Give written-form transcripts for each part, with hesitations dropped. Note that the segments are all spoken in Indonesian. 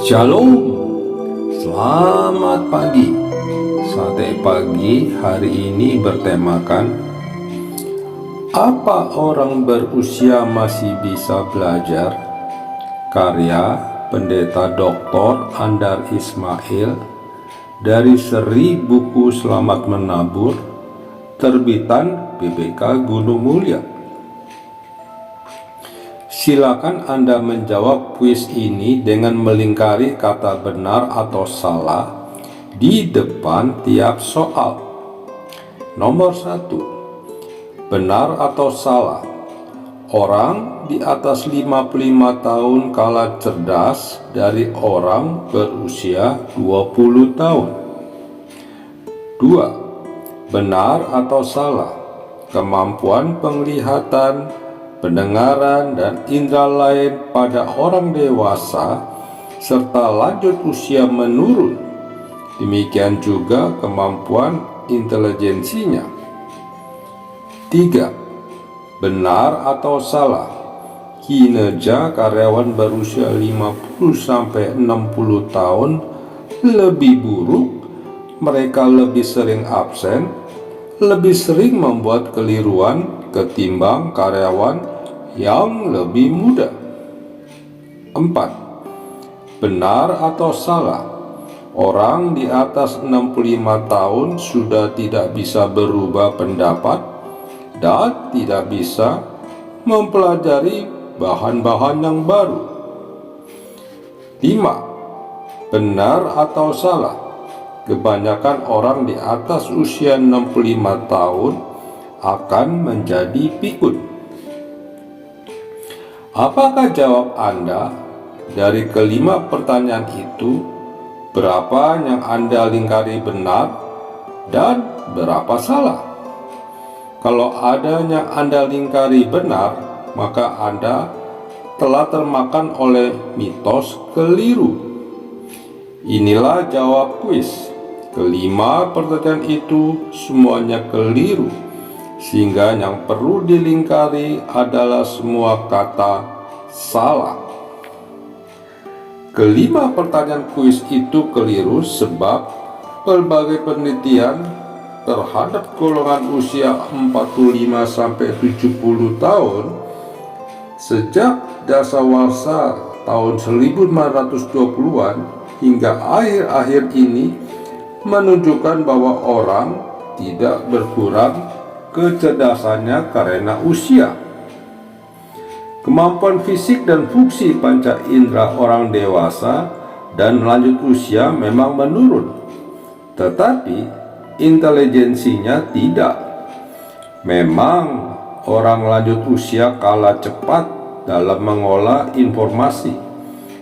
Shalom, selamat pagi. Sate pagi hari ini bertemakan apa orang berusia masih bisa belajar? Karya Pendeta Dr. Andar Ismail dari seri buku Selamat Menabur, terbitan BBK Gunung Mulia. Silakan Anda menjawab kuis ini dengan melingkari kata benar atau salah di depan tiap soal. Nomor 1. Benar atau salah? Orang di atas 55 tahun kalah cerdas dari orang berusia 20 tahun. 2. Benar atau salah? Kemampuan penglihatan, pendengaran, dan indera lain pada orang dewasa serta lanjut usia menurun. Demikian juga kemampuan intelijensinya. 3. Benar atau salah? Kinerja karyawan berusia 50-60 tahun lebih buruk. Mereka lebih sering absen, lebih sering membuat keliruan ketimbang karyawan yang lebih muda. 4. Benar atau salah? Orang di atas 65 tahun sudah tidak bisa berubah pendapat dan tidak bisa mempelajari bahan-bahan yang baru. 5. Benar atau salah? Kebanyakan orang di atas usia 65 tahun akan menjadi pikun. Apakah jawab Anda dari kelima pertanyaan itu? Berapa yang Anda lingkari benar dan berapa salah? Kalau ada yang Anda lingkari benar, maka Anda telah termakan oleh mitos keliru. Inilah jawab kuis. Kelima pertanyaan itu semuanya keliru, sehingga yang perlu dilingkari adalah semua kata salah. Kelima pertanyaan kuis itu keliru sebab berbagai penelitian terhadap golongan usia 45-70 tahun sejak dasawarsa tahun 1920-an hingga akhir-akhir ini menunjukkan bahwa orang tidak berkurang kecerdasannya karena usia. Kemampuan fisik dan fungsi panca indera orang dewasa dan lanjut usia memang menurun, tetapi intelijensinya tidak. Memang orang lanjut usia kalah cepat dalam mengolah informasi,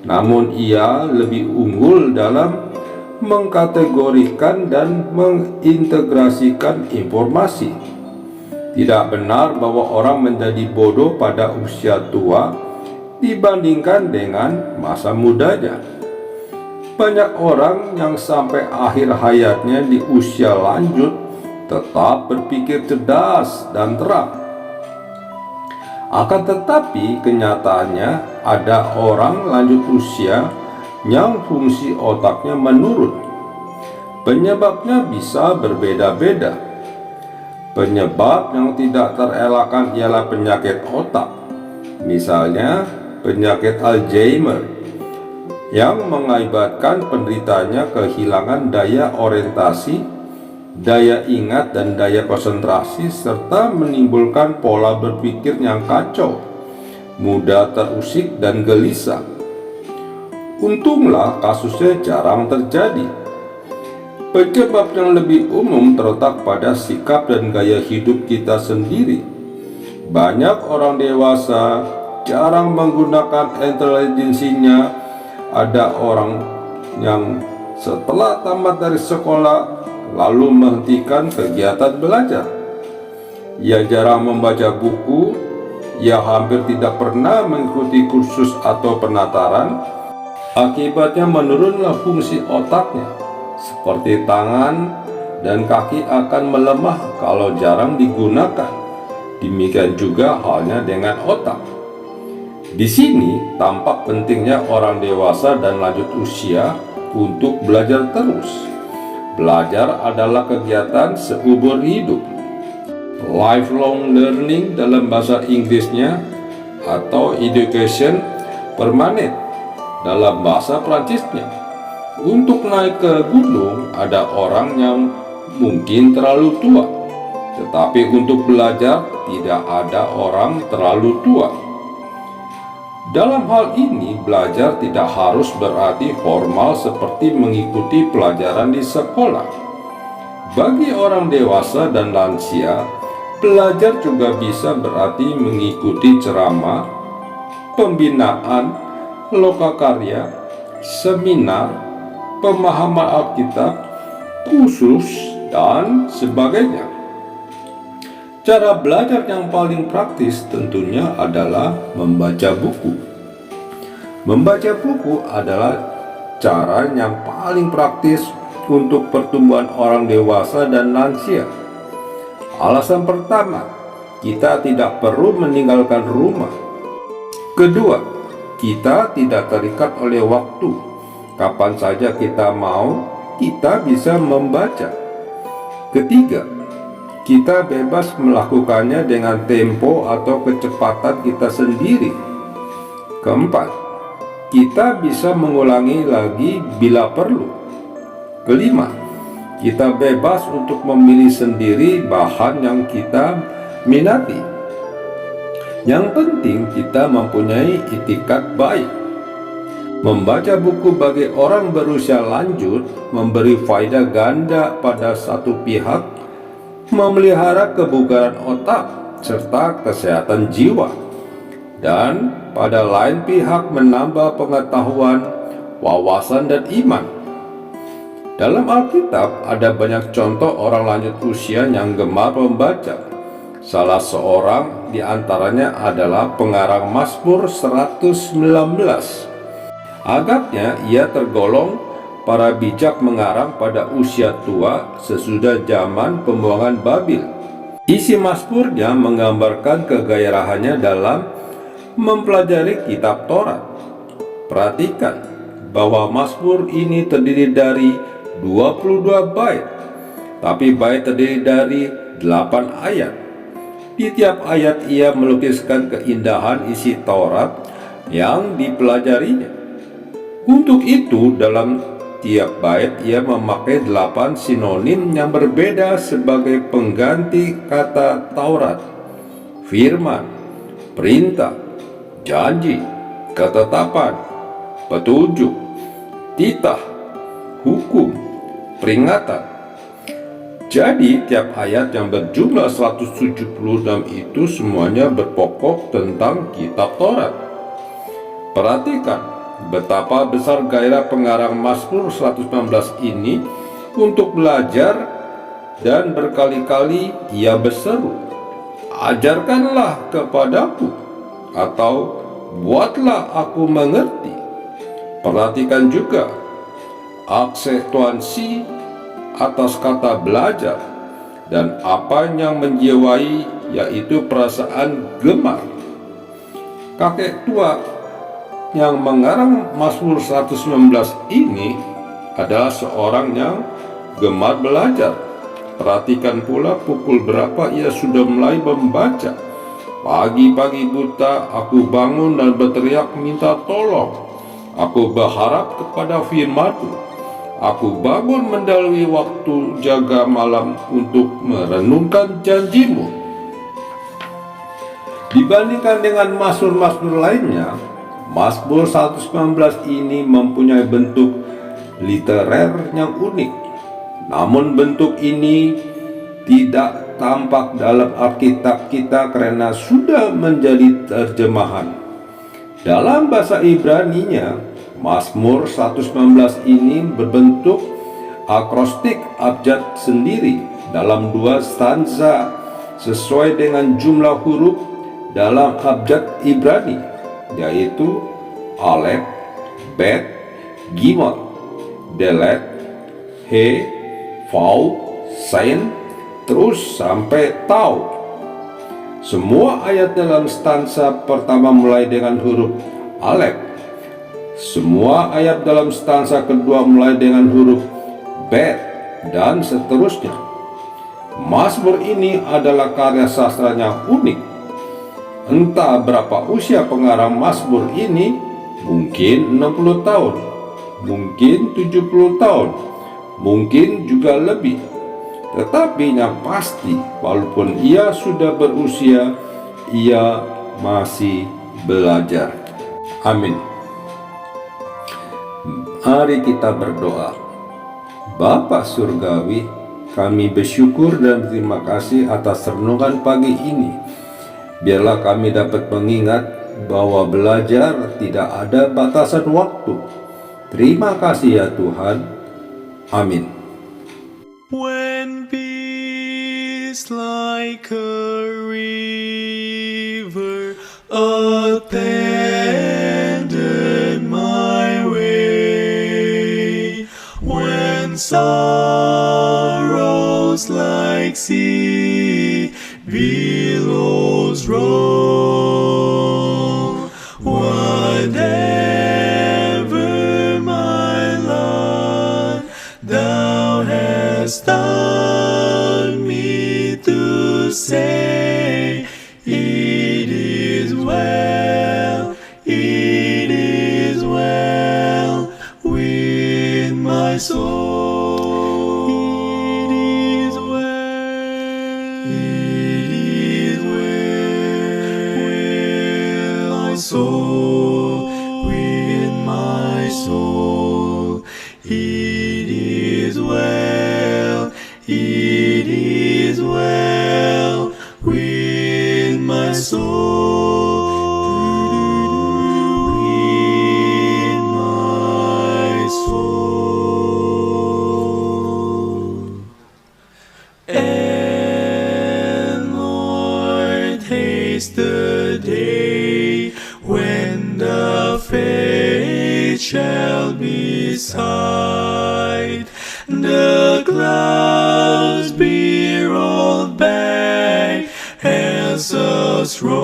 namun ia lebih unggul dalam mengkategorikan dan mengintegrasikan informasi. Tidak benar bahwa orang menjadi bodoh pada usia tua dibandingkan dengan masa mudanya. Banyak orang yang sampai akhir hayatnya di usia lanjut tetap berpikir cerdas dan terang. Akan tetapi kenyataannya ada orang lanjut usia yang fungsi otaknya menurun. Penyebabnya bisa berbeda-beda. Penyebab yang tidak terelakkan ialah penyakit otak, misalnya penyakit Alzheimer, yang mengakibatkan penderitanya kehilangan daya orientasi, daya ingat, dan daya konsentrasi, serta menimbulkan pola berpikir yang kacau, mudah terusik dan gelisah. Untunglah kasusnya jarang terjadi. Penyebab yang lebih umum terletak pada sikap dan gaya hidup kita sendiri. Banyak orang dewasa jarang menggunakan intelijensinya. Ada orang yang setelah tamat dari sekolah lalu menghentikan kegiatan belajar. Ia jarang membaca buku, ia hampir tidak pernah mengikuti kursus atau penataran. Akibatnya menurunlah fungsi otaknya. Seperti tangan dan kaki akan melemah kalau jarang digunakan. Demikian juga halnya dengan otak. Di sini tampak pentingnya orang dewasa dan lanjut usia untuk belajar terus. Belajar adalah kegiatan seumur hidup. Lifelong learning dalam bahasa Inggrisnya atau education permanent dalam bahasa Prancisnya. Untuk naik ke gunung ada orang yang mungkin terlalu tua, tetapi untuk belajar tidak ada orang terlalu tua. Dalam hal ini, belajar tidak harus berarti formal seperti mengikuti pelajaran di sekolah. Bagi orang dewasa dan lansia, belajar juga bisa berarti mengikuti ceramah, pembinaan, lokakarya, seminar, pemahaman Alkitab, khusus, dan sebagainya. Cara belajar yang paling praktis tentunya adalah membaca buku. Membaca buku adalah cara yang paling praktis untuk pertumbuhan orang dewasa dan lansia. Alasan pertama, kita tidak perlu meninggalkan rumah. Kedua, kita tidak terikat oleh waktu. Kapan saja kita mau, kita bisa membaca. Ketiga, kita bebas melakukannya dengan tempo atau kecepatan kita sendiri. Keempat, kita bisa mengulangi lagi bila perlu. Kelima, kita bebas untuk memilih sendiri bahan yang kita minati. Yang penting kita mempunyai itikat baik. Membaca buku bagi orang berusia lanjut memberi faedah ganda pada satu pihak, memelihara kebugaran otak serta kesehatan jiwa, dan pada lain pihak menambah pengetahuan, wawasan, dan iman. Dalam Alkitab ada banyak contoh orang lanjut usia yang gemar membaca. Salah seorang di antaranya adalah pengarang Mazmur 119. Agaknya ia tergolong para bijak mengarang pada usia tua sesudah zaman pembuangan Babil. Isi Mazmurnya menggambarkan kegairahannya dalam mempelajari kitab Taurat. Perhatikan bahwa Mazmur ini terdiri dari 22 bait, tapi bait terdiri dari 8 ayat. Di tiap ayat ia melukiskan keindahan isi Taurat yang dipelajarinya. Untuk itu dalam tiap bait ia memakai 8 sinonim yang berbeda sebagai pengganti kata Taurat: firman, perintah, janji, ketetapan, petunjuk, titah, hukum, peringatan. Jadi tiap ayat yang berjumlah 176 itu semuanya berpokok tentang kitab Taurat. Perhatikan betapa besar gairah pengarang Mazmur 119 ini untuk belajar, dan berkali-kali ia berseru, "Ajarkanlah kepadaku," atau "Buatlah aku mengerti." Perhatikan juga aksentuasi atas kata belajar dan apa yang menjiwai, yaitu perasaan gemar. Kakek tua yang mengarang Mazmur 119 ini adalah seorang yang gemar belajar. Perhatikan pula pukul berapa ia sudah mulai membaca. Pagi-pagi buta aku bangun dan berteriak minta tolong. Aku berharap kepada firman-Mu. Aku bangun mendalui waktu jaga malam untuk merenungkan janji-Mu. Dibandingkan dengan mazmur-mazmur lainnya, Mazmur 119 ini mempunyai bentuk literer yang unik. Namun bentuk ini tidak tampak dalam Alkitab kita karena sudah menjadi terjemahan. Dalam bahasa Ibraninya, Mazmur 119 ini berbentuk akrostik abjad sendiri dalam 2 stanza sesuai dengan jumlah huruf dalam abjad Ibrani, yaitu Alef, Bet, Gimel, Delet, He, Vau, Sain, terus sampai Tau. Semua ayat dalam stansa pertama mulai dengan huruf Alef. Semua ayat dalam stansa kedua mulai dengan huruf Bet, dan seterusnya. Mazmur ini adalah karya sastranya unik. Entah berapa usia pengarang Mazmur ini, mungkin 60 tahun, mungkin 70 tahun, mungkin juga lebih. Tetapi yang pasti, walaupun ia sudah berusia, ia masih belajar. Amin. Mari kita berdoa. Bapa Surgawi, kami bersyukur dan terima kasih atas renungan pagi ini. Biarlah kami dapat mengingat bahwa belajar tidak ada batasan waktu. Terima kasih ya Tuhan. Amin. When peace like a river attended my way, when sorrows like sea billows roll, whatever my lot thou hast taught me to say, it is well with my soul. It is well, my soul, with my soul. It is well with my soul, with my soul. And Lord, haste the day when the faith shall be sight, the clouds be rolled back as us roll,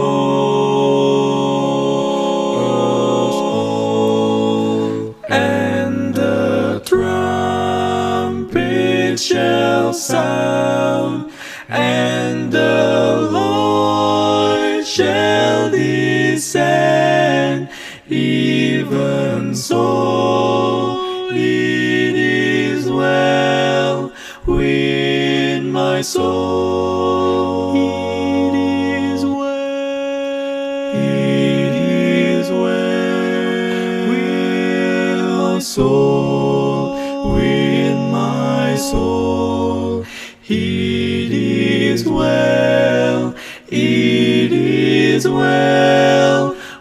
and the trumpet shall sound, and the Lord shall descend. Even so, it is well with my soul. It is well with my soul, with my soul. It is well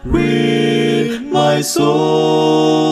with my soul.